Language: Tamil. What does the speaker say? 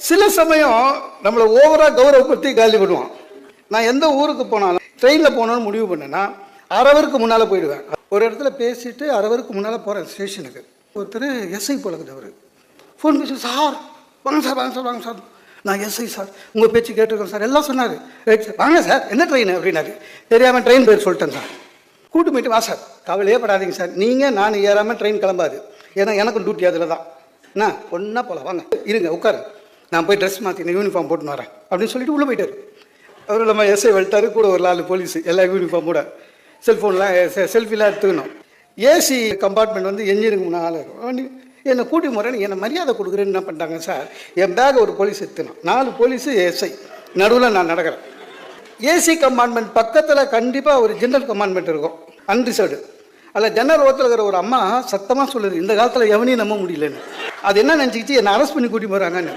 சில சமயம் நம்மளை ஓவராக கௌரவப்படுத்தி காலி பண்ணுவான். நான் எந்த ஊருக்கு போனாலும் ட்ரெயினில் போகணுன்னு முடிவு பண்ணேன்னா அரவருக்கு முன்னால் போயிடுவேன். ஒரு இடத்துல பேசிட்டு அரவருக்கு முன்னால் போகிறேன் ஸ்டேஷனுக்கு. ஒருத்தர் எஸ்ஐ போலக்குது. அவர் ஃபோன் பேசி, சார் வாங்க சார், வாங்க சார், வாங்க சார், நான் எஸ்ஐ சார், உங்கள் பேச்சு கேட்டிருக்கேன் சார், எல்லாம் சொன்னார். ரைட் சார், வாங்க சார், என்ன ட்ரெயின் அப்படின்னாரு. தெரியாமல் ட்ரெயின் பேர் சொல்லிட்டேன் சார். கூட்டு போயிட்டு வா சார், கவலையே படாதீங்க சார், நீங்கள் நான் ஏறாமல் ட்ரெயின் கிளம்பாது, ஏன்னா எனக்கும் டியூட்டி அதில் தான். என்ன ஒன்றா போகலாம், வாங்க இருங்க உட்காரு, நான் போய் ட்ரெஸ் மாற்றி யூனிஃபார்ம் போட்டுன்னு வரேன் அப்படின்னு சொல்லிட்டு உள்ளே போயிட்டார். அவர் நம்ம எஸ்ஐ வெள்ட்டாரு, கூட ஒரு 4 போலீஸ், எல்லா யூனிஃபார்ம் கூட. செல்ஃபோன்லாம் செல்ஃபிலாம் எடுத்துக்கணும். ஏசி கம்பார்ட்மெண்ட் வந்து என்ஜினுக்கு முன்னால் இருக்கும். என்னை கூட்டி முறைன்னு என்னை மரியாதை கொடுக்குறேன்னு என்ன பண்ணிட்டாங்க சார், என் பேக் ஒரு போலீஸ் எடுத்துக்கணும், 4 போலீஸு எஸ்ஐ, நடுவில் நான் நடக்கிறேன். ஏசி கம்பார்ட்மெண்ட் பக்கத்தில் கண்டிப்பாக ஒரு ஜென்ரல் கம்பார்ட்மெண்ட் இருக்கும், அன்ரிசர்வ்டு. அதில் ஜன்னல் ஓரத்தில் இருக்கிற ஒரு அம்மா சத்தமாக சொல்லுது, இந்த காலத்தில் எவனையும் நம்ப முடியலன்னு. அது என்ன நினச்சிக்கிச்சு, என்னை அரெஸ்ட் பண்ணி கூட்டி போகிறாங்கன்னு.